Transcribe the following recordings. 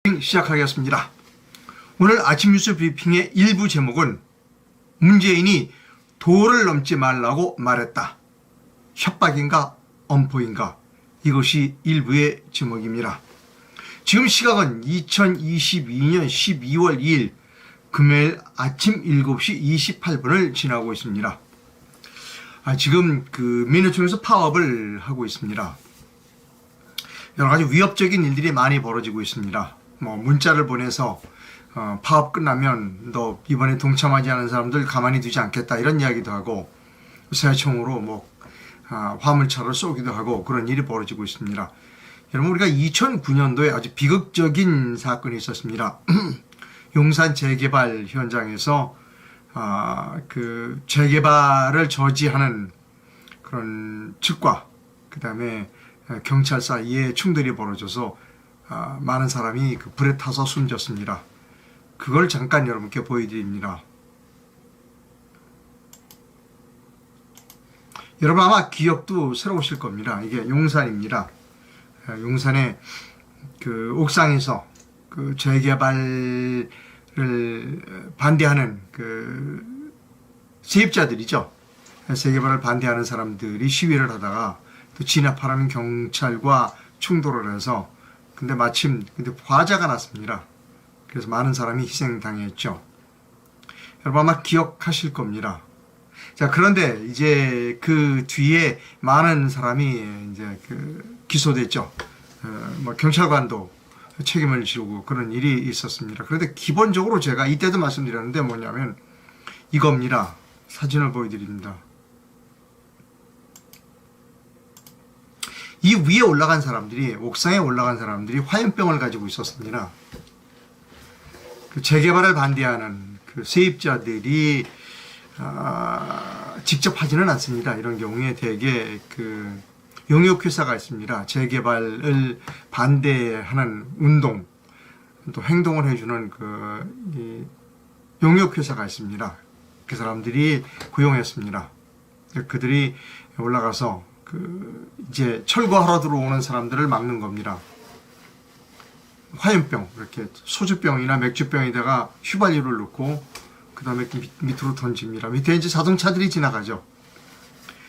시작하겠습니다. 오늘 아침 뉴스 브리핑의 일부 제목은 문재인이 도를 넘지 말라고 말했다. 협박인가 엄포인가? 이것이 일부의 제목입니다. 지금 시각은 2022년 12월 2일 금요일 아침 7시 28분을 지나고 있습니다. 지금 민노총에서 파업을 하고 있습니다. 여러 가지 위협적인 일들이 많이 벌어지고 있습니다. 문자를 보내서 파업 끝나면 너 이번에 동참하지 않은 사람들 가만히 두지 않겠다 이런 이야기도 하고 새총으로 화물차를 쏘기도 하고 그런 일이 벌어지고 있습니다. 여러분, 우리가 2009년도에 아주 비극적인 사건이 있었습니다. 용산 재개발 현장에서 재개발을 저지하는 그런 측과 그 다음에 경찰 사이에 충돌이 벌어져서 많은 사람이 불에 타서 숨졌습니다. 그걸 잠깐 여러분께 보여드립니다. 여러분 아마 기억도 새로우실 겁니다. 이게 용산입니다. 용산의 옥상에서 재개발을 반대하는 세입자들이죠. 재개발을 반대하는 사람들이 시위를 하다가 또 진압하라는 경찰과 충돌을 해서 근데 화재가 났습니다. 그래서 많은 사람이 희생당했죠. 여러분 아마 기억하실 겁니다. 자, 그런데 이제 그 뒤에 많은 사람이 이제 기소됐죠. 경찰관도 책임을 지고 그런 일이 있었습니다. 그런데 기본적으로 제가 이때도 말씀드렸는데 뭐냐면 이겁니다. 사진을 보여드립니다. 이 위에 올라간 사람들이, 옥상에 올라간 사람들이 화염병을 가지고 있었습니다. 재개발을 반대하는 세입자들이 직접 하지는 않습니다. 이런 경우에 대개 용역회사가 있습니다. 재개발을 반대하는 운동, 또 행동을 해주는 용역회사가 있습니다. 그 사람들이 고용했습니다. 그들이 올라가서 이제 철거하러 들어오는 사람들을 막는 겁니다. 화염병, 이렇게 소주병이나 맥주병에다가 휘발유를 넣고 그 다음에 밑으로 던집니다. 밑에 이제 자동차들이 지나가죠.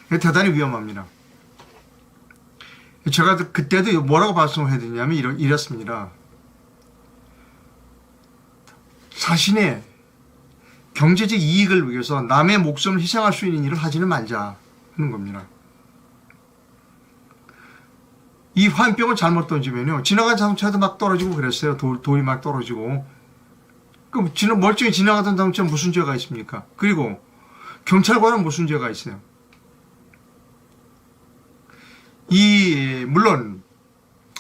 대단히 위험합니다. 제가 그때도 뭐라고 발송을 해드리냐면 이랬습니다. 자신의 경제적 이익을 위해서 남의 목숨을 희생할 수 있는 일을 하지는 말자 하는 겁니다. 이 화염병을 잘못 던지면요, 지나간 자동차도 막 떨어지고 그랬어요. 돌이 막 떨어지고. 그럼 멀쩡히 지나가던 자동차는 무슨 죄가 있습니까? 그리고 경찰관은 무슨 죄가 있어요? 물론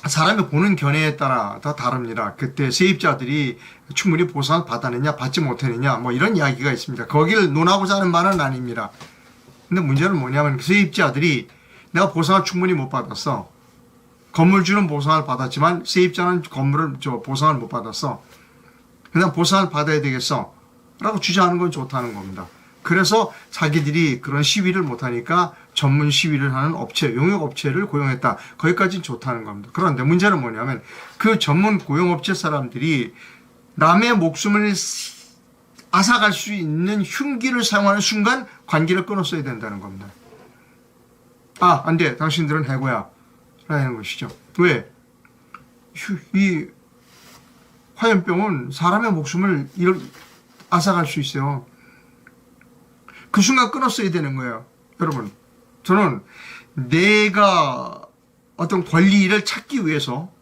사람이 보는 견해에 따라 다 다릅니다. 그때 세입자들이 충분히 보상을 받았느냐 받지 못했느냐 이런 이야기가 있습니다. 거기를 논하고자 하는 말은 아닙니다. 근데 문제는 뭐냐면 세입자들이 내가 보상을 충분히 못 받았어. 건물주는 보상을 받았지만 세입자는 보상을 못 받았어. 그냥 보상을 받아야 되겠어 라고 주장하는 건 좋다는 겁니다. 그래서 자기들이 그런 시위를 못하니까 전문 시위를 하는 업체, 용역업체를 고용했다. 거기까지는 좋다는 겁니다. 그런데 문제는 뭐냐면 그 전문 고용업체 사람들이 남의 목숨을 앗아갈 수 있는 흉기를 사용하는 순간 관계를 끊었어야 된다는 겁니다. 안 돼. 당신들은 해고야. 라는 것이죠. 왜? 이 화염병은 사람의 목숨을 앗아갈 수 있어요. 그 순간 끊었어야 되는 거예요. 여러분, 저는 내가 어떤 권리를 찾기 위해서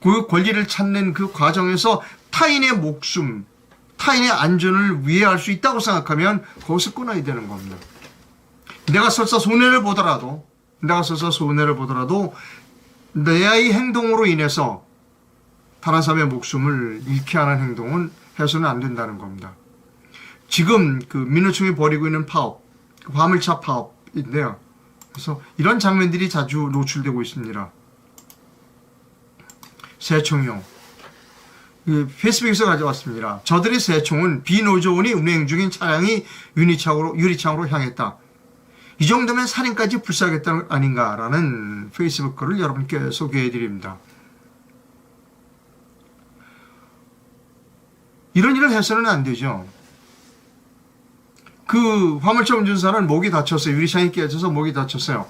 그 권리를 찾는 그 과정에서 타인의 목숨, 타인의 안전을 위해할 수 있다고 생각하면 거기서 끊어야 되는 겁니다. 내가 설사 손해를 보더라도 내의 행동으로 인해서 다른 사람의 목숨을 잃게 하는 행동은 해서는 안 된다는 겁니다. 지금 민노총이 벌이고 있는 파업, 화물차 파업인데요. 그래서 이런 장면들이 자주 노출되고 있습니다. 새총용. 페이스북에서 가져왔습니다. 저들의 새총은 비노조원이 운행 중인 차량이 유리창으로 향했다. 이 정도면 살인까지 불사하겠다는 것 아닌가라는 페이스북 글을 여러분께 소개해 드립니다. 이런 일을 해서는 안 되죠. 그 화물차 운전사는 목이 다쳤어요. 유리창이 깨져서 목이 다쳤어요.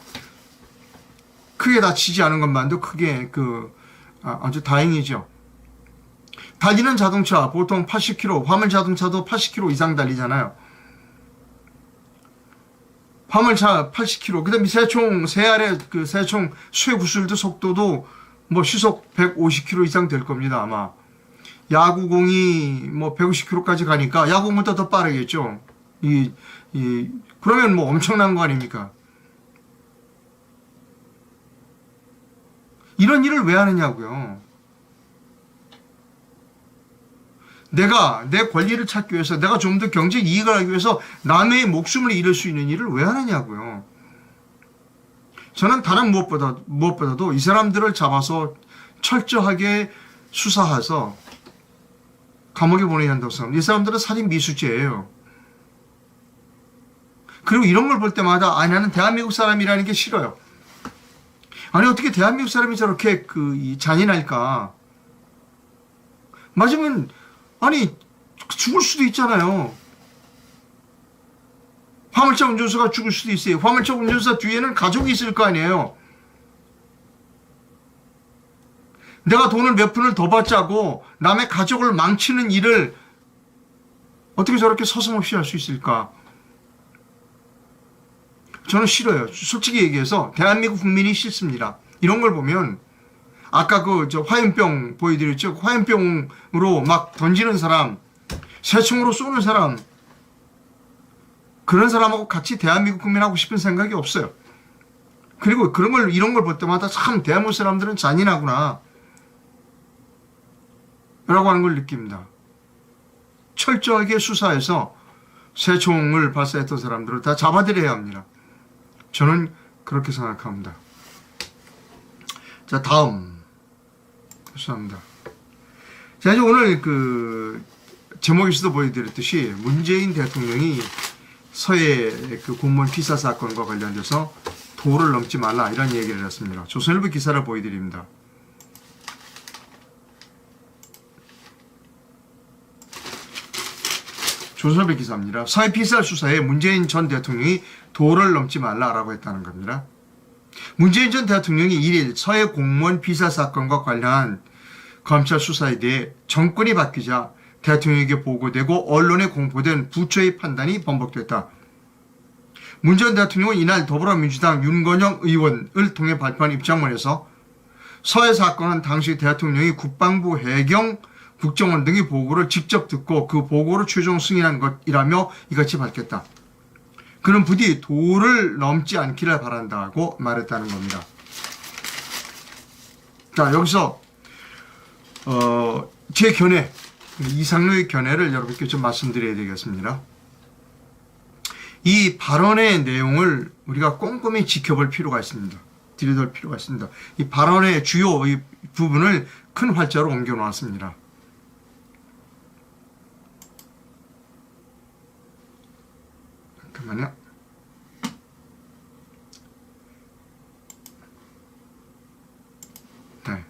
크게 다치지 않은 것만도 크게 아주 다행이죠. 달리는 자동차 보통 80km, 화물 자동차도 80km 이상 달리잖아요. 화물차 80km, 그다음에 새총 쇠구슬도 속도도 뭐 시속 150km 이상 될 겁니다, 아마. 야구공이 뭐 150km까지 가니까 야구공보다 더 빠르겠죠. 그러면 뭐 엄청난 거 아닙니까? 이런 일을 왜 하느냐고요. 내가 내 권리를 찾기 위해서, 내가 좀 더 경제 이익을 하기 위해서 남의 목숨을 잃을 수 있는 일을 왜 하느냐고요. 저는 다른 무엇보다도 이 사람들을 잡아서 철저하게 수사해서 감옥에 보내야 한다고 생각합니다. 이 사람들은 살인 미수죄예요. 그리고 이런 걸 볼 때마다 나는 대한민국 사람이라는 게 싫어요. 아니 어떻게 대한민국 사람이 저렇게 잔인할까? 맞으면 아니 죽을 수도 있잖아요. 화물차 운전사가 죽을 수도 있어요. 화물차 운전사 뒤에는 가족이 있을 거 아니에요. 내가 돈을 몇 푼을 더 받자고 남의 가족을 망치는 일을 어떻게 저렇게 서슴없이 할 수 있을까? 저는 싫어요. 솔직히 얘기해서 대한민국 국민이 싫습니다. 이런 걸 보면 아까 화염병 보여드렸죠? 화염병으로 막 던지는 사람, 새총으로 쏘는 사람, 그런 사람하고 같이 대한민국 국민하고 싶은 생각이 없어요. 그리고 이런 걸 볼 때마다 참 대한민국 사람들은 잔인하구나 라고 하는 걸 느낍니다. 철저하게 수사해서 새총을 발사했던 사람들을 다 잡아들여야 합니다. 저는 그렇게 생각합니다. 자, 다음. 죄송합니다. 자, 이제 오늘 제목에서도 보여드렸듯이 문재인 대통령이 서해 공무원 피살 사건과 관련돼서 도를 넘지 말라 이런 얘기를 했습니다. 조선일보 기사를 보여드립니다. 조선일보 기사입니다. 서해 피살 수사에 문재인 전 대통령이 도를 넘지 말라라고 했다는 겁니다. 문재인 전 대통령이 1일 서해 공무원 피살 사건과 관련한 검찰 수사에 대해 정권이 바뀌자 대통령에게 보고되고 언론에 공포된 부처의 판단이 번복됐다. 문 전 대통령은 이날 더불어민주당 윤건영 의원을 통해 발표한 입장문에서 서해 사건은 당시 대통령이 국방부, 해경, 국정원 등의 보고를 직접 듣고 그 보고를 최종 승인한 것이라며 이같이 밝혔다. 그는 부디 도를 넘지 않기를 바란다고 말했다는 겁니다. 자, 여기서 제 견해, 이상로의 견해를 여러분께 좀 말씀드려야 되겠습니다. 이 발언의 내용을 우리가 꼼꼼히 지켜볼 필요가 있습니다. 들여다볼 필요가 있습니다. 이 발언의 주요 부분을 큰 활자로 옮겨 놓았습니다. 잠깐만요. 네.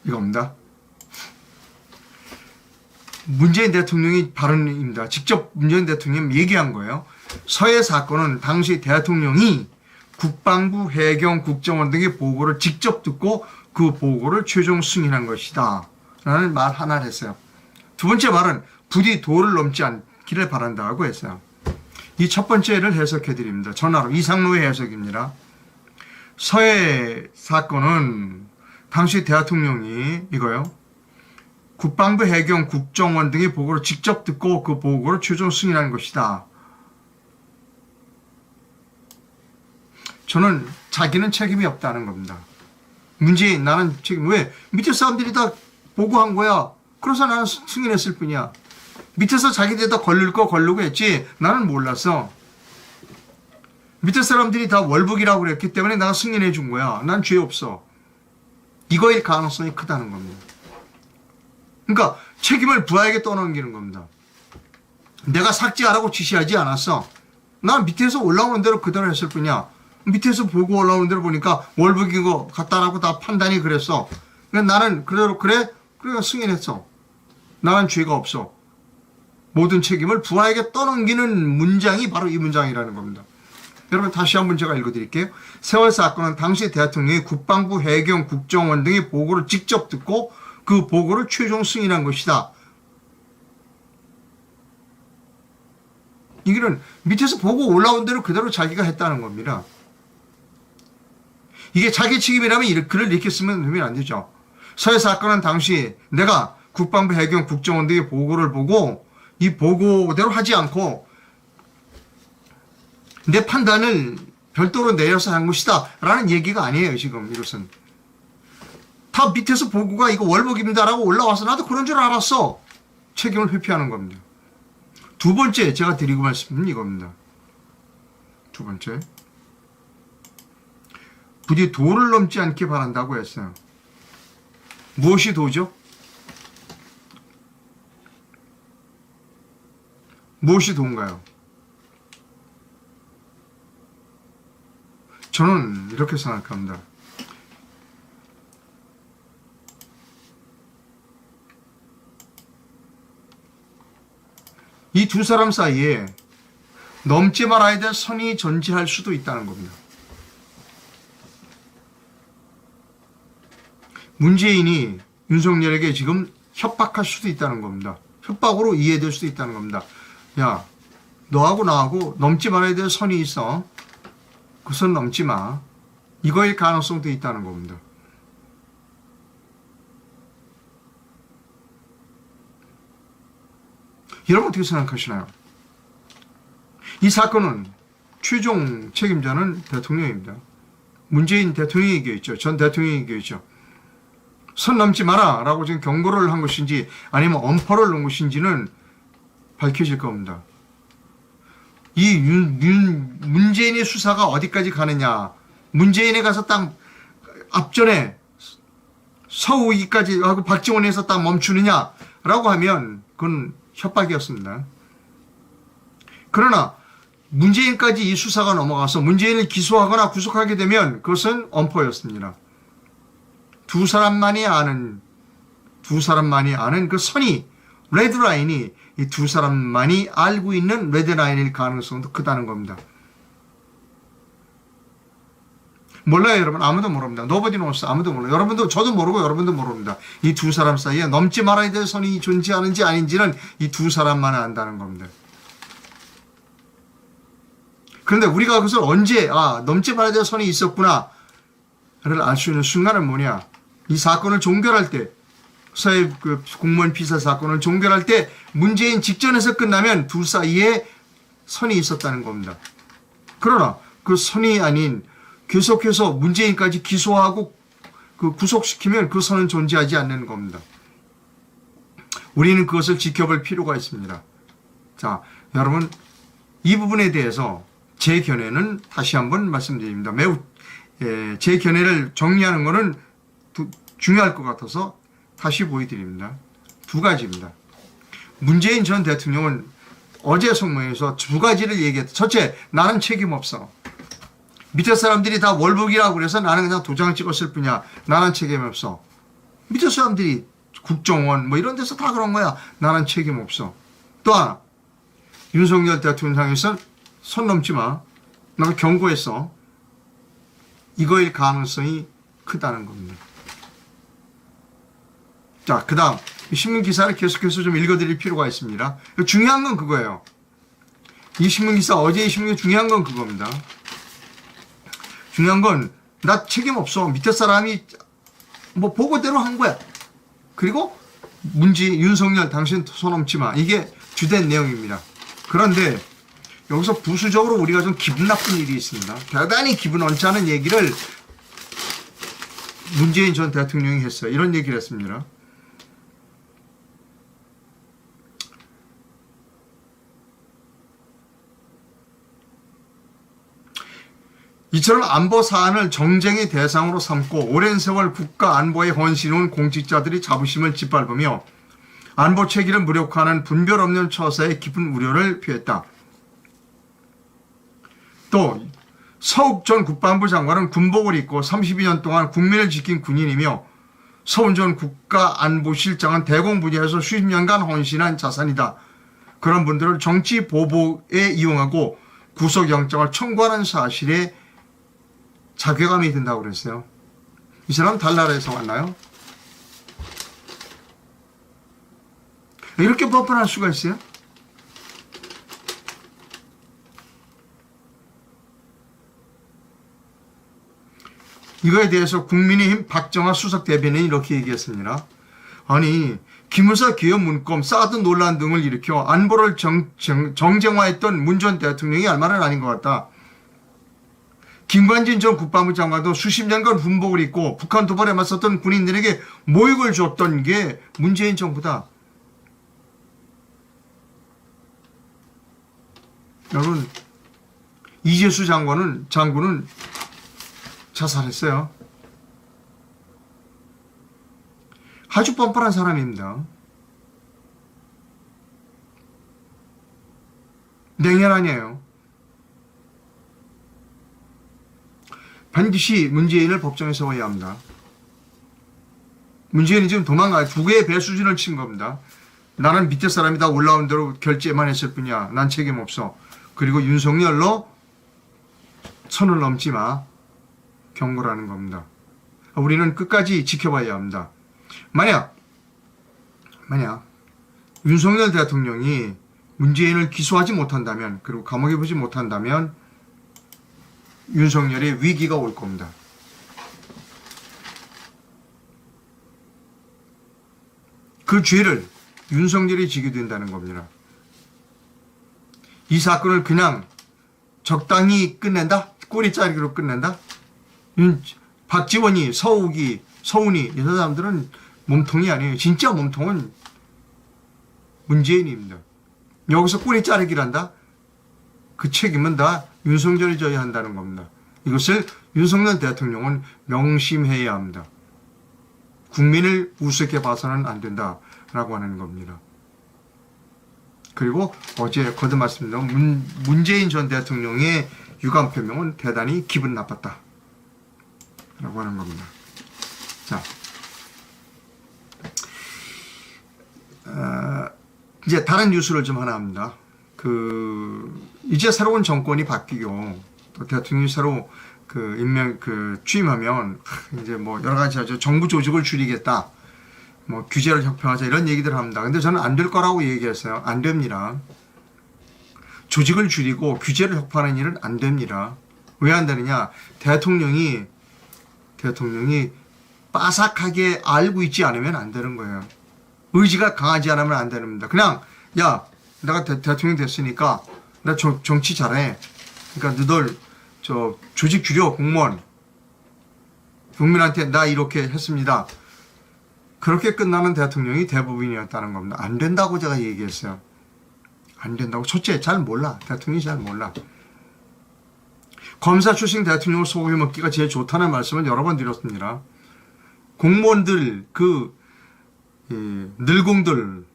이겁니다. 문재인 대통령이 발언입니다. 직접 문재인 대통령이 얘기한 거예요. 서해 사건은 당시 대통령이 국방부, 해경, 국정원 등의 보고를 직접 듣고 그 보고를 최종 승인한 것이다 라는 말 하나를 했어요. 두 번째 말은 부디 도를 넘지 않기를 바란다고 했어요. 이 첫 번째를 해석해 드립니다. 전화로 이상로의 해석입니다. 서해 사건은 당시 대통령이 이거요. 국방부, 해경, 국정원 등의 보고를 직접 듣고 그 보고를 최종 승인한 것이다. 저는 자기는 책임이 없다는 겁니다. 문재인 나는 책임 왜? 밑에 사람들이 다 보고한 거야. 그래서 나는 승인했을 뿐이야. 밑에서 자기들이 다 걸르고 했지 나는 몰랐어. 밑에 사람들이 다 월북이라고 그랬기 때문에 내가 승인해 준 거야. 난 죄 없어. 이거일 가능성이 크다는 겁니다. 그러니까 책임을 부하에게 떠넘기는 겁니다. 내가 삭제하라고 지시하지 않았어. 난 밑에서 올라오는 대로 그대로 했을 뿐이야. 밑에서 보고 올라오는 대로 보니까 월북인 거 같다라고 다 판단이 그랬어. 그러니까 나는 그대로 그래 승인했어. 나는 죄가 없어. 모든 책임을 부하에게 떠넘기는 문장이 바로 이 문장이라는 겁니다. 여러분 다시 한번 제가 읽어드릴게요. 세월 사건은 당시 대통령이 국방부, 해경, 국정원 등의 보고를 직접 듣고 그 보고를 최종 승인한 것이다. 이거는 밑에서 보고 올라온 대로 그대로 자기가 했다는 겁니다. 이게 자기 책임이라면 글을 이렇게 쓰면 안 되죠. 서해 사건은 당시 내가 국방부, 해경, 국정원 등의 보고를 보고 이 보고대로 하지 않고 내 판단을 별도로 내려서 한 것이다 라는 얘기가 아니에요. 지금 이것은 다 밑에서 보고가 이거 월북입니다 라고 올라와서 나도 그런 줄 알았어. 책임을 회피하는 겁니다. 두 번째 제가 드리고 말씀은 이겁니다. 두 번째, 부디 도를 넘지 않게 바란다고 했어요. 무엇이 도죠? 무엇이 도인가요? 저는 이렇게 생각합니다. 이 두 사람 사이에 넘지 말아야 될 선이 존재할 수도 있다는 겁니다. 문재인이 윤석열에게 지금 협박할 수도 있다는 겁니다. 협박으로 이해될 수도 있다는 겁니다. 야, 너하고 나하고 넘지 말아야 될 선이 있어. 그 선 넘지 마. 이거일 가능성도 있다는 겁니다. 여러분 어떻게 생각하시나요? 이 사건은 최종 책임자는 대통령입니다. 문재인 대통령이 얘기했죠. 전 대통령이 얘기했죠. 선 넘지 마라 라고 지금 경고를 한 것인지 아니면 엄포를 놓은 것인지는 밝혀질 겁니다. 이 문재인의 수사가 어디까지 가느냐. 문재인에 가서 딱 앞전에 서우기까지 하고 박지원에서 딱 멈추느냐라고 하면 그건 협박이었습니다. 그러나 문재인까지 이 수사가 넘어가서 문재인을 기소하거나 구속하게 되면 그것은 엄포였습니다. 두 사람만이 아는 그 선이, 레드라인이 이 두 사람만이 알고 있는 레드라인일 가능성도 크다는 겁니다. 몰라요, 여러분. 아무도 모릅니다. Nobody knows. 아무도 몰라요. 여러분도, 저도 모르고 여러분도 모릅니다. 이 두 사람 사이에 넘지 말아야 될 선이 존재하는지 아닌지는 이 두 사람만 안다는 겁니다. 그런데 우리가 그것을 언제, 넘지 말아야 될 선이 있었구나를 알 수 있는 순간은 뭐냐. 이 사건을 종결할 때, 서해 공무원 피살 사건을 종결할 때 문재인 직전에서 끝나면 둘 사이에 선이 있었다는 겁니다. 그러나 그 선이 아닌 계속해서 문재인까지 기소하고 구속시키면 그 선은 존재하지 않는 겁니다. 우리는 그것을 지켜볼 필요가 있습니다. 자, 여러분 이 부분에 대해서 제 견해는 다시 한번 말씀드립니다. 제 견해를 정리하는 것은 중요할 것 같아서 다시 보여드립니다. 두 가지입니다. 문재인 전 대통령은 어제 성명에서 두 가지를 얘기했다. 첫째, 나는 책임 없어. 밑에 사람들이 다 월북이라고 그래서 나는 그냥 도장을 찍었을 뿐이야. 나는 책임 없어. 밑에 사람들이 국정원 뭐 이런 데서 다 그런 거야. 나는 책임 없어. 또 하나, 윤석열 대통령 향해서 선 넘지 마. 나는 경고했어. 이거일 가능성이 크다는 겁니다. 자, 그 다음 신문기사를 계속해서 좀 읽어드릴 필요가 있습니다. 중요한 건 그거예요. 이 신문기사, 어제의 신문기사 중요한 건 그겁니다. 중요한 건 나 책임 없어. 밑에 사람이 뭐 보고대로 한 거야. 그리고 윤석열 당신 손 넘지 마. 이게 주된 내용입니다. 그런데 여기서 부수적으로 우리가 좀 기분 나쁜 일이 있습니다. 대단히 기분 얹지 않은 얘기를 문재인 전 대통령이 했어요. 이런 얘기를 했습니다. 이처럼 안보 사안을 정쟁의 대상으로 삼고 오랜 세월 국가 안보에 헌신해온 공직자들이 자부심을 짓밟으며 안보 체계를 무력화하는 분별 없는 처사에 깊은 우려를 표했다. 또 서욱 전 국방부 장관은 군복을 입고 32년 동안 국민을 지킨 군인이며 서훈 국가안보실장은 대공 분야에서 수십 년간 헌신한 자산이다. 그런 분들을 정치 보복에 이용하고 구속영장을 청구하는 사실에 자괴감이 든다고 그랬어요. 이 사람 달나라에서 왔나요? 이렇게 뻔뻔할 수가 있어요? 이거에 대해서 국민의힘 박정아 수석대변인이 이렇게 얘기했습니다. 아니, 기무사 기업 문건, 사드 논란 등을 일으켜 안보를 정쟁화했던 문 전 대통령이 할 말은 아닌 것 같다. 김관진 전 국방부 장관도 수십 년간 군복을 입고 북한 도발에 맞섰던 군인들에게 모욕을 줬던 게 문재인 정부다. 여러분, 이재수 장군은 자살했어요. 아주 뻔뻔한 사람입니다. 냉혈 아니에요. 반드시 문재인을 법정에 세워야 합니다. 문재인이 지금 도망가요. 두 개의 배 수준을 친 겁니다. 나는 밑에 사람이 다 올라온 대로 결제만 했을 뿐이야. 난 책임 없어. 그리고 윤석열로 선을 넘지 마. 경고라는 겁니다. 우리는 끝까지 지켜봐야 합니다. 만약 윤석열 대통령이 문재인을 기소하지 못한다면, 그리고 감옥에 보지 못한다면 윤석열의 위기가 올 겁니다. 그 죄를 윤석열이 지게 된다는 겁니다. 이 사건을 그냥 적당히 끝낸다? 꼬리자르기로 끝낸다? 박지원이, 서훈이 이 사람들은 몸통이 아니에요. 진짜 몸통은 문재인입니다. 여기서 꼬리 자르기를 한다? 그 책임은 다 윤석열이 져야 한다는 겁니다. 이것을 윤석열 대통령은 명심해야 합니다. 국민을 우습게 봐서는 안 된다라고 하는 겁니다. 그리고 어제 거듭 말씀드린 문재인 전 대통령의 유감 표명은 대단히 기분 나빴다 라고 하는 겁니다. 자, 이제 다른 뉴스를 좀 하나 합니다. 이제 새로운 정권이 바뀌고 또 대통령이 새로 취임하면 이제 뭐 여러 가지 하죠. 정부 조직을 줄이겠다, 뭐 규제를 혁파하자 이런 얘기들을 합니다. 근데 저는 안 될 거라고 얘기했어요. 안 됩니다. 조직을 줄이고 규제를 혁파하는 일은 안 됩니다. 왜 안 되느냐? 대통령이 빠삭하게 알고 있지 않으면 안 되는 거예요. 의지가 강하지 않으면 안 됩니다. 그냥 야, 내가 대통령 됐으니까 나 정치 잘해. 그러니까 너들 조직 줄여, 공무원. 국민한테 나 이렇게 했습니다. 그렇게 끝나는 대통령이 대부분이었다는 겁니다. 안 된다고 제가 얘기했어요. 안 된다고. 첫째, 잘 몰라. 대통령이 잘 몰라. 검사 출신 대통령을 소고기 먹기가 제일 좋다는 말씀은 여러 번 드렸습니다. 공무원들, 늘공들은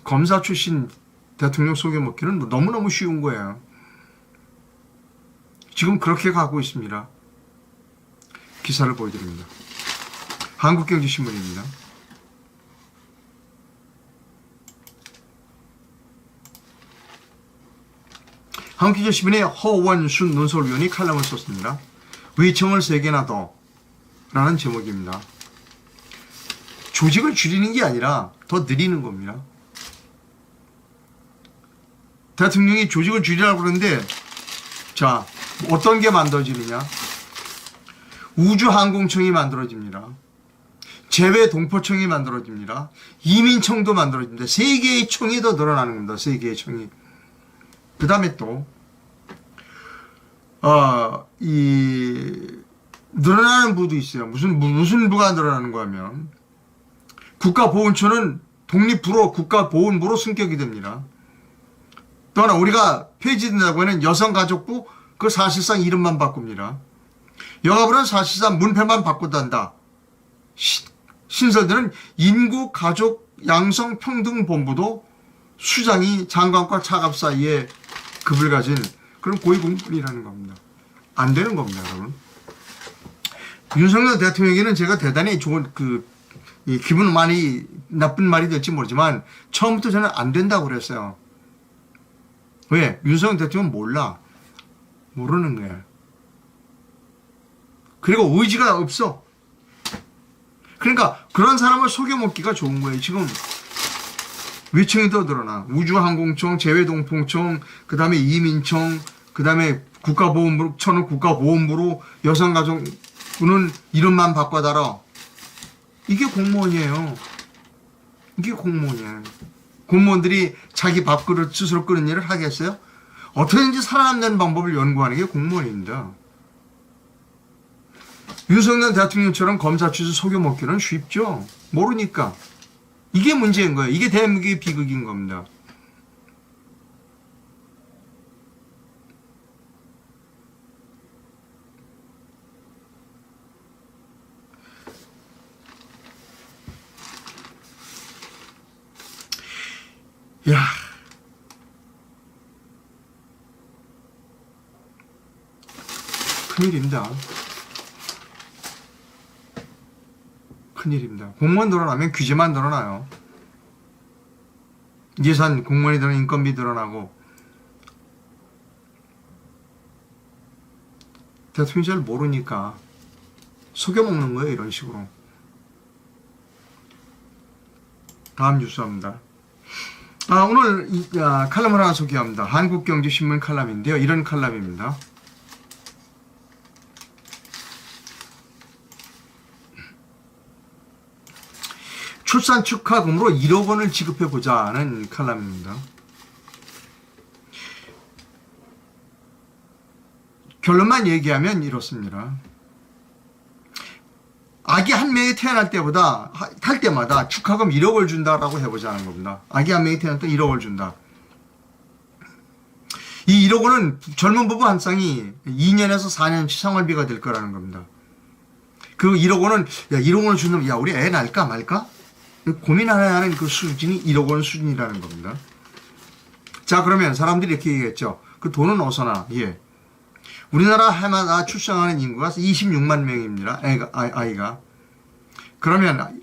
검사 출신 대통령 속여 먹기는 너무너무 쉬운 거예요. 지금 그렇게 가고 있습니다. 기사를 보여드립니다. 한국경제신문입니다. 한국경제신문의 허원순 논설위원이 칼럼을 썼습니다. 위청을 3개나 더 라는 제목입니다. 조직을 줄이는 게 아니라 더 늘리는 겁니다. 대통령이 조직을 줄이라고 그러는데, 자, 어떤 게 만들어지느냐? 우주항공청이 만들어집니다. 재외동포청이 만들어집니다. 이민청도 만들어집니다. 3개의 청이 더 늘어나는 겁니다. 3개의 청이. 그 다음에 또, 늘어나는 부도 있어요. 무슨 부가 늘어나는 거 하면, 국가보훈처는 독립부로, 국가보훈부로 승격이 됩니다. 또 하나, 우리가 폐지된다고 하는 여성가족부, 그 사실상 이름만 바꿉니다. 여가부는 사실상 문패만 바꾼단다. 신설되는 인구가족양성평등본부도 수장이 장관과 차갑 사이에 급을 가진 그런 고위공무원이라는 겁니다. 안 되는 겁니다, 여러분. 윤석열 대통령에게는 제가 대단히 좋은 이 기분 많이 나쁜 말이 될지 모르지만 처음부터 저는 안 된다고 그랬어요. 왜? 윤석열 대통령은 몰라. 모르는 거야. 그리고 의지가 없어. 그러니까 그런 사람을 속여먹기가 좋은 거예요. 지금 위청이 더 늘어나. 우주항공청, 재외동풍청, 그 다음에 이민청, 그 다음에 국가보험부로, 천을 국가보험부로 여성가족부는 이름만 바꿔달아. 이게 공무원이에요. 이게 공무원이에요. 공무원들이 자기 밥그릇 스스로 끄는 일을 하겠어요? 어떻게든지 살아남는 방법을 연구하는 게 공무원입니다. 윤석열 대통령처럼 검사 출신 속여먹기는 쉽죠. 모르니까. 이게 문제인 거예요. 이게 대한민국의 비극인 겁니다. 야, 큰일입니다. 큰일입니다. 공무원 늘어나면 규제만 늘어나요. 예산, 공무원이 늘어나면 인건비 늘어나고. 대통령이 잘 모르니까 속여먹는 거예요. 이런 식으로. 다음 뉴스입니다. 오늘 칼럼을 하나 소개합니다. 한국경제신문 칼럼인데요. 이런 칼럼입니다. 출산 축하금으로 1억 원을 지급해보자는 칼럼입니다. 결론만 얘기하면 이렇습니다. 아기 한 명이 태어날 때마다 축하금 1억을 준다라고 해보자는 겁니다. 아기 한 명이 태어날 때 1억을 준다. 이 1억 원은 젊은 부부 한 쌍이 2년에서 4년치 생활비가 될 거라는 겁니다. 그 1억 원은, 1억 원을 준다면, 우리 애 낳을까 말까? 고민하는 하는 그 수준이 1억 원 수준이라는 겁니다. 자, 그러면 사람들이 이렇게 얘기했죠. 그 돈은 어디서 나? 예. 우리나라 해마다 출생하는 인구가 26만 명입니다. 아이가. 그러면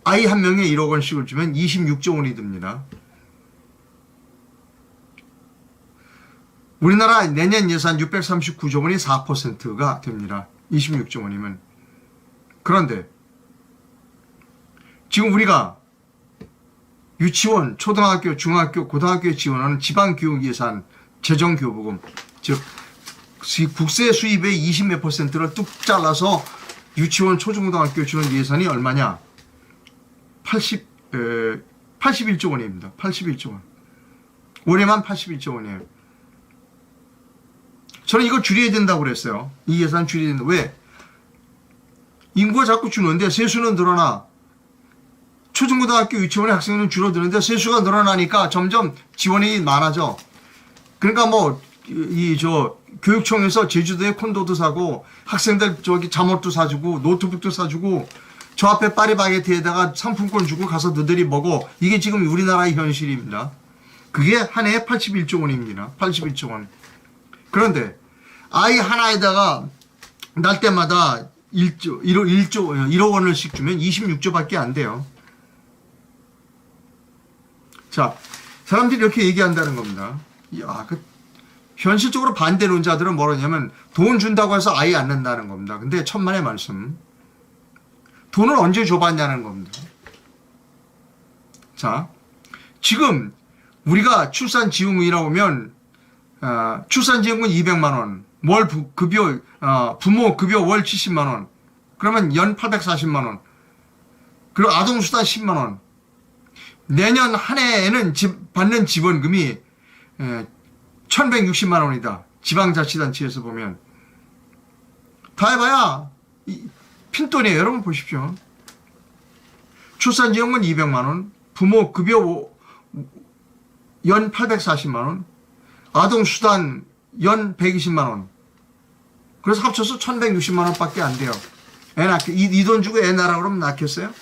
아이 한 명에 1억 원씩을 주면 26조 원이 듭니다. 우리나라 내년 예산 639조 원이 4%가 됩니다. 26조 원이면. 그런데 지금 우리가 유치원, 초등학교, 중학교, 고등학교에 지원하는 지방교육 예산, 재정교부금, 즉 국세 수입의 20몇 %를 뚝 잘라서 유치원, 초중고등학교 주는 예산이 얼마냐? 81조 원입니다. 81조 원. 올해만 81조 원이에요. 저는 이거 줄여야 된다고 그랬어요. 이 예산 줄여야 된다. 왜? 인구가 자꾸 줄는데 세수는 늘어나. 초중고등학교 유치원의 학생은 줄어드는데 세수가 늘어나니까 점점 지원이 많아져. 그러니까 교육청에서 제주도에 콘도도 사고 학생들 잠옷도 사주고 노트북도 사주고 저 앞에 파리바게트에다가 상품권 주고 가서 너희들이 먹어. 이게 지금 우리나라의 현실입니다. 그게 한 해에 81조 원입니다. 81조 원. 그런데 아이 하나에다가 날 때마다 1억 원을씩 주면 26조밖에 안 돼요. 자, 사람들이 이렇게 얘기한다는 겁니다. 현실적으로 반대론자들은 뭐라냐면 돈 준다고 해서 아이 안 낳는다는 겁니다. 근데 천만의 말씀. 돈을 언제 줘봤냐는 겁니다. 자, 지금 우리가 출산지원금이라고 하면 출산지원금 200만 원, 월 급여, 부모 급여 월 70만 원, 그러면 연 840만 원, 그리고 아동수당 10만 원. 내년 한 해에는 받는 지원금이 1160만 원이다. 지방자치단체에서 보면. 다 해봐야 핀돈이에요. 여러분 보십시오. 출산지원금 200만 원, 부모 급여 연 840만 원, 아동수당 연 120만 원. 그래서 합쳐서 1160만 원밖에 안 돼요. 이 돈 주고 애 낳으라 그러면 낳겠어요?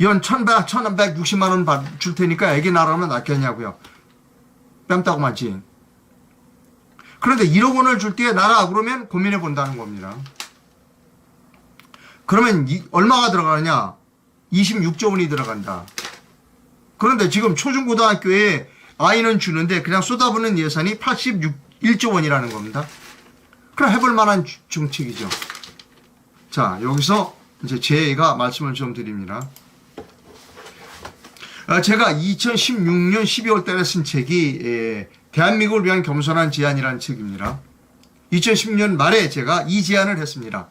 연 1160만 원 줄 테니까 애기 낳으라면 낳겠냐고요. 뺨 따고 맞지. 그런데 1억 원을 줄 때 나라 그러면 고민해 본다는 겁니다. 그러면 얼마가 들어가느냐? 26조 원이 들어간다. 그런데 지금 초중고등학교에 아이는 주는데 그냥 쏟아부는 예산이 81조 원이라는 겁니다. 그럼 해볼 만한 정책이죠. 자, 여기서 이제 제가 말씀을 좀 드립니다. 제가 2016년 12월 달에 쓴 책이 대한민국을 위한 겸손한 제안이라는 책입니다. 2016년 말에 제가 이 제안을 했습니다.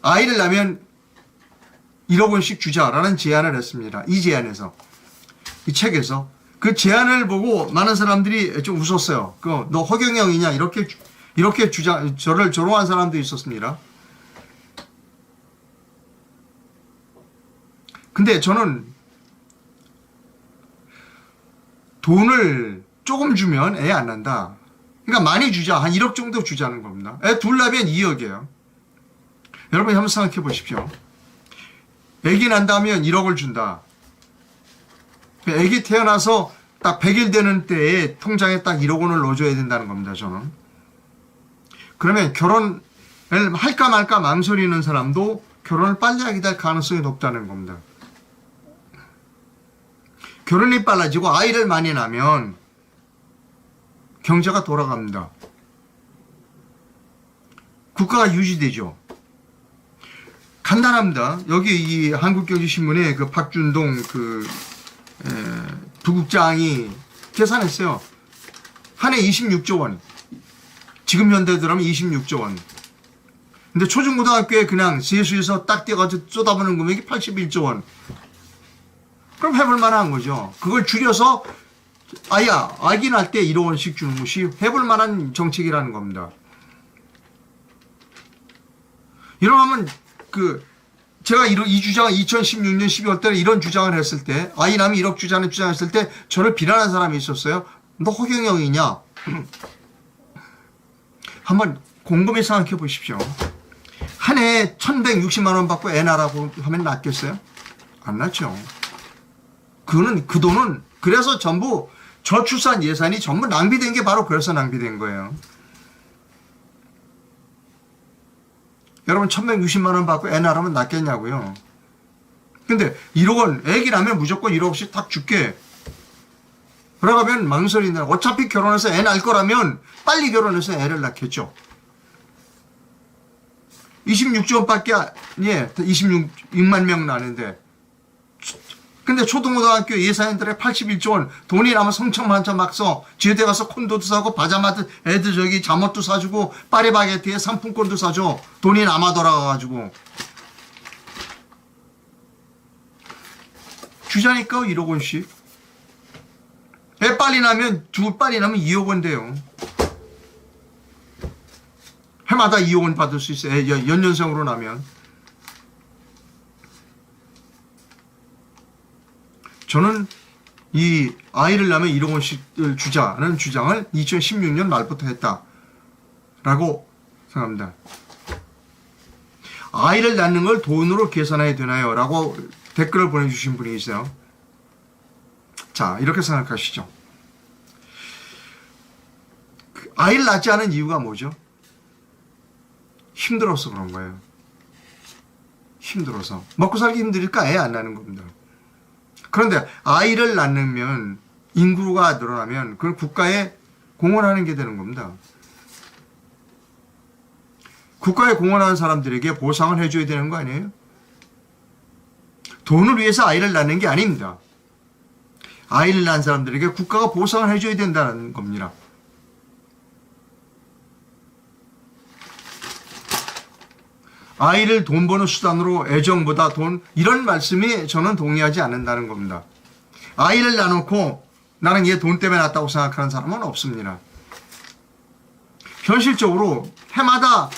아이를 낳으면 1억 원씩 주자라는 제안을 했습니다. 이 제안에서, 이 책에서. 그 제안을 보고 많은 사람들이 좀 웃었어요. 너 허경영이냐? 이렇게 저를 조롱한 사람도 있었습니다. 근데 저는 돈을 조금 주면 애 안 난다. 그러니까 많이 주자. 한 1억 정도 주자는 겁니다. 애 둘 낳으면 2억이에요. 여러분 한번 생각해 보십시오. 애기 난다면 1억을 준다. 애기 태어나서 딱 100일 되는 때에 통장에 딱 1억 원을 넣어줘야 된다는 겁니다. 저는. 그러면 결혼을 할까 말까 망설이는 사람도 결혼을 빨리 하게 될 가능성이 높다는 겁니다. 결혼이 빨라지고 아이를 많이 낳으면 경제가 돌아갑니다. 국가가 유지되죠. 간단합니다. 여기 이 한국경제신문에 그 박준동 부국장이 계산했어요. 한 해 26조 원. 지금 현대 들어가면 26조 원. 근데 초중고등학교에 그냥 세수에서 딱 떼가지고 쏟아부는 금액이 81조 원. 그럼 해볼 만한 거죠. 그걸 줄여서 아기 낳을 때 1억 원씩 주는 것이 해볼 만한 정책이라는 겁니다. 이러면 제가 이 주장 2016년 12월 달에 이런 주장을 했을 때, 아이 낳으면 1억 주자는 주장했을 때 저를 비난한 사람이 있었어요. 너 허경영이냐? 한번 곰곰이 생각해 보십시오. 한 해에 1160만 원 받고 애 낳으라고 하면 낫겠어요? 안 낫죠. 그 돈은 그래서 전부 저출산 예산이 전부 낭비된 게 바로 그래서 낭비된 거예요. 여러분 1160만 원 받고 애 낳으면 낫겠냐고요. 근데 1억 원, 애기 낳으면 무조건 1억씩 딱 줄게. 그러가면 망설인다. 어차피 결혼해서 애 낳을 거라면 빨리 결혼해서 애를 낳겠죠. 26조 원밖에, 26만 명 나는데. 근데 초등고등학교 예산인들의 81조 원, 돈이 남아 성천만천 막 써. 제대 가서 콘도도 사고, 바자마트 애들 잠옷도 사주고, 파리바게트에 상품권도 사줘. 돈이 남아 돌아가가지고. 주자니까 1억 원씩. 애 빨리 나면, 빨리 나면 2억 원 돼요. 해마다 2억 원 받을 수 있어요. 연년생으로 나면. 저는 이 아이를 낳으면 1억 원씩을 주자는 주장을 2016년 말부터 했다라고 생각합니다. 아이를 낳는 걸 돈으로 계산해야 되나요? 라고 댓글을 보내주신 분이 있어요. 자, 이렇게 생각하시죠. 아이를 낳지 않은 이유가 뭐죠? 힘들어서 그런 거예요. 힘들어서. 먹고 살기 힘드니까 애 안 낳는 겁니다. 그런데 아이를 낳으면 인구가 늘어나면 그걸 국가에 공헌하는 게 되는 겁니다. 국가에 공헌하는 사람들에게 보상을 해줘야 되는 거 아니에요? 돈을 위해서 아이를 낳는 게 아닙니다. 아이를 낳은 사람들에게 국가가 보상을 해줘야 된다는 겁니다. 아이를 돈 버는 수단으로 애정보다 돈, 이런 말씀이 저는 동의하지 않는다는 겁니다. 아이를 낳아놓고 나는 얘 돈 때문에 낳았다고 생각하는 사람은 없습니다. 현실적으로 해마다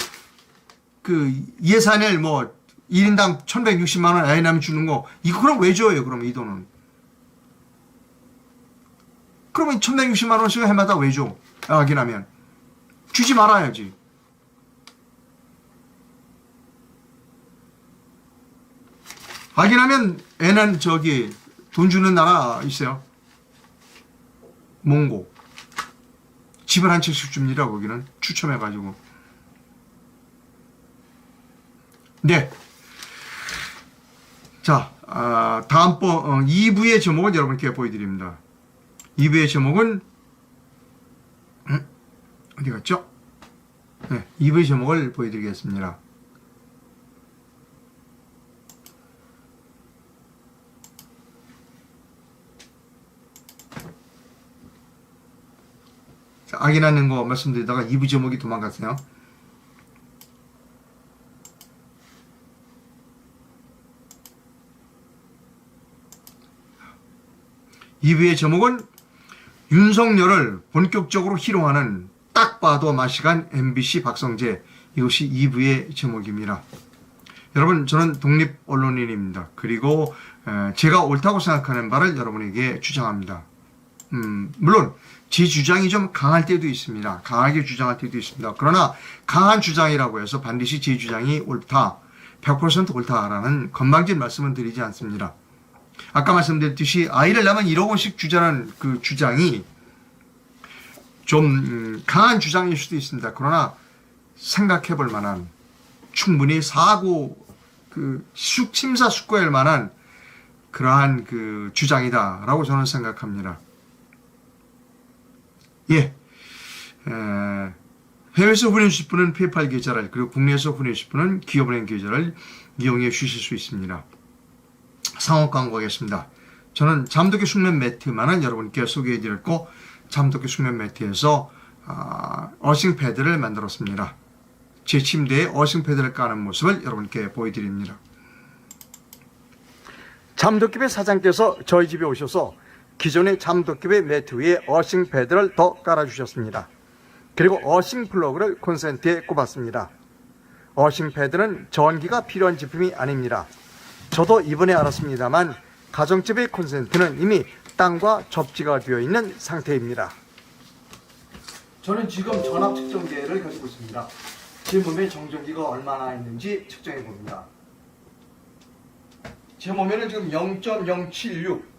예산을 1인당 1160만 원 아이 낳으면 주는 거, 이거 그럼 왜 줘요? 그럼 이 돈은. 그러면 1160만 원씩 해마다 왜 줘? 아기 낳으면. 주지 말아야지. 아기 낳으면 애는 돈 주는 나라 있어요. 몽고. 집을 한 채씩 줍니다. 거기는 추첨해가지고. 네. 자, 다음번 2부의 제목은 여러분께 보여드립니다. 2부의 제목은 어디 갔죠? 네, 2부의 제목을 보여드리겠습니다. 자, 아기 낳는 거 말씀드리다가 2부 제목이 도망갔어요. 이 부의 제목은 윤석열을 본격적으로 희롱하는 딱 봐도 맛이간 MBC 박성재. 이것이 2부의 제목입니다. 여러분, 저는 독립 언론인입니다. 그리고 제가 옳다고 생각하는 바를 여러분에게 주장합니다. 물론 제 주장이 좀 강할 때도 있습니다. 강하게 주장할 때도 있습니다. 그러나 강한 주장이라고 해서 반드시 제 주장이 옳다, 100% 옳다라는 건방진 말씀은 드리지 않습니다. 아까 말씀드렸듯이 아이를 낳으면 1억 원씩 주자는 그 주장이 좀 강한 주장일 수도 있습니다. 그러나 생각해 볼 만한, 충분히 심사숙고할 만한 그러한 그 주장이다라고 저는 생각합니다. 예. 해외에서 후원해주실 분은 페이팔 계좌를, 그리고 국내에서 후원해주실 분은 기업은행 계좌를 이용해 주실 수 있습니다. 상호 광고하겠습니다. 저는 잠도끼 숙면 매트만은 여러분께 소개해드렸고, 잠도끼 숙면 매트에서 어싱 패드를 만들었습니다. 제 침대에 어싱 패드를 까는 모습을 여러분께 보여드립니다. 잠도끼배 사장께서 저희 집에 오셔서 기존의 잠도끼배 매트 위에 어싱 패드를 더 깔아주셨습니다. 그리고 어싱 플러그를 콘센트에 꼽았습니다. 어싱 패드는 전기가 필요한 제품이 아닙니다. 저도 이번에 알았습니다만 가정집의 콘센트는 이미 땅과 접지가 되어 있는 상태입니다. 저는 지금 전압 측정기를 가지고 있습니다. 제 몸에 정전기가 얼마나 있는지 측정해 봅니다. 제 몸에는 지금 0.076,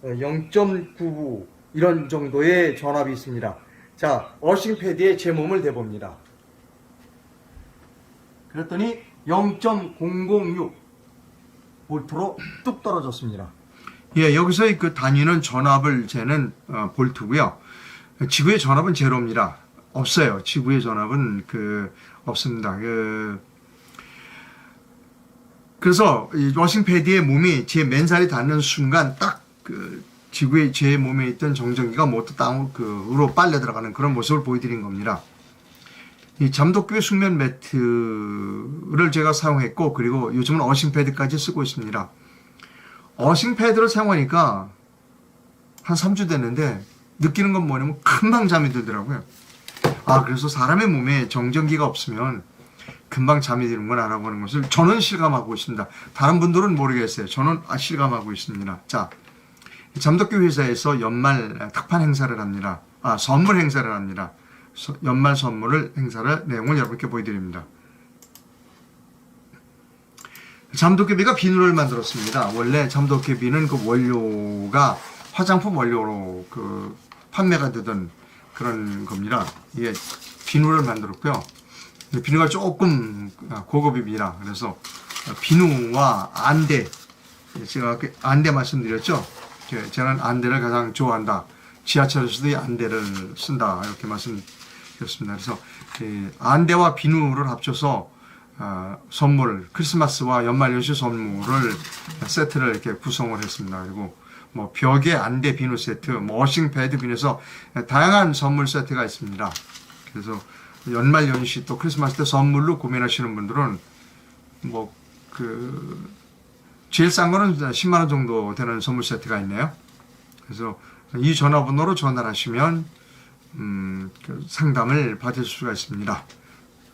0.99 이런 정도의 전압이 있습니다. 자, 어싱 패드에 제 몸을 대봅니다. 그랬더니 0.006 볼트로 뚝 떨어졌습니다. 예, 여기서의 그 단위는 전압을 재는 볼트고요. 지구의 전압은 제로입니다. 없어요. 지구의 전압은 없습니다. 그래서 이 워싱 패드의 몸이 제 맨살이 닿는 순간 딱 지구의 제 몸에 있던 정전기가 모두 땅으로 빨려 들어가는 그런 모습을 보여드린 겁니다. 이 잠도끼배 숙면 매트를 제가 사용했고, 그리고 요즘은 어싱 패드까지 쓰고 있습니다. 어싱 패드를 사용하니까 한 3주 됐는데 느끼는 건 뭐냐면 금방 잠이 들더라고요. 그래서 사람의 몸에 정전기가 없으면 금방 잠이 드는구나 라고 하는 것을 저는 실감하고 있습니다. 다른 분들은 모르겠어요. 저는 실감하고 있습니다. 자, 잠도끼 회사에서 연말 특판 행사를 합니다. 선물 행사를 합니다. 연말 행사를 내용을 여러분께 보여드립니다. 잠도깨비가 비누를 만들었습니다. 원래 잠도깨비는 그 원료가 화장품 원료로 판매가 되던 그런 겁니다. 이게 비누를 만들었고요. 비누가 조금 고급입니다. 그래서 비누와 안대, 제가 안대 말씀드렸죠. 저는 안대를 가장 좋아한다. 지하철에서도 이 안대를 쓴다. 이렇게 말씀드렸습니다. 그래서 안대와 비누를 합쳐서 선물, 크리스마스와 연말연시 선물을 세트를 이렇게 구성을 했습니다. 그리고 뭐 벽에 안대 비누 세트, 어싱 패드 비누에서 다양한 선물 세트가 있습니다. 그래서 연말연시 또 크리스마스 때 선물로 구매하시는 분들은 제일 싼 거는 10만 원 정도 되는 선물 세트가 있네요. 그래서 이 전화번호로 전화를 하시면 상담을 받을 수가 있습니다.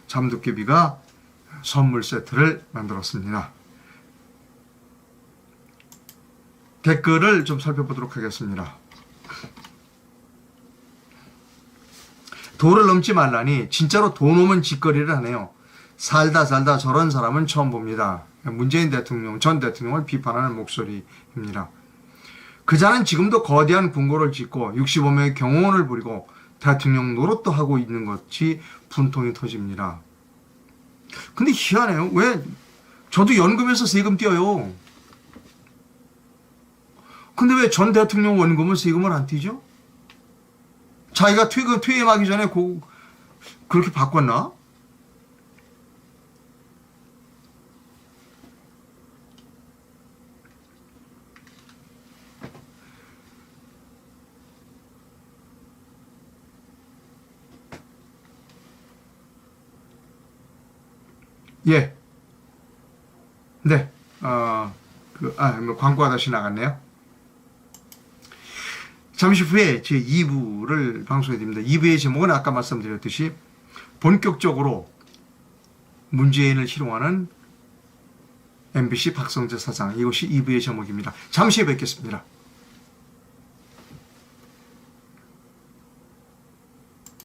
잠도깨비가 선물 세트를 만들었습니다. 댓글을 좀 살펴보도록 하겠습니다. 도를 넘지 말라니 진짜로 돈 오면 짓거리를 하네요. 살다 저런 사람은 처음 봅니다. 문재인 대통령, 전 대통령을 비판하는 목소리입니다. 그자는 지금도 거대한 궁궐을 짓고 65명의 경호원을 부리고 대통령 노릇도 하고 있는 것이 분통이 터집니다. 근데 희한해요. 왜 저도 연금에서 세금 떼어요. 근데 왜 전 대통령 원금은 세금을 안 떼죠? 자기가 퇴임하기 전에 그렇게 바꿨나? 예. 네. 뭐 광고가 다시 나갔네요. 잠시 후에 제 2부를 방송해 드립니다. 2부의 제목은 아까 말씀드렸듯이 본격적으로 문재인을 희롱하는 MBC 박성재 사장, 이것이 2부의 제목입니다. 잠시 후에 뵙겠습니다.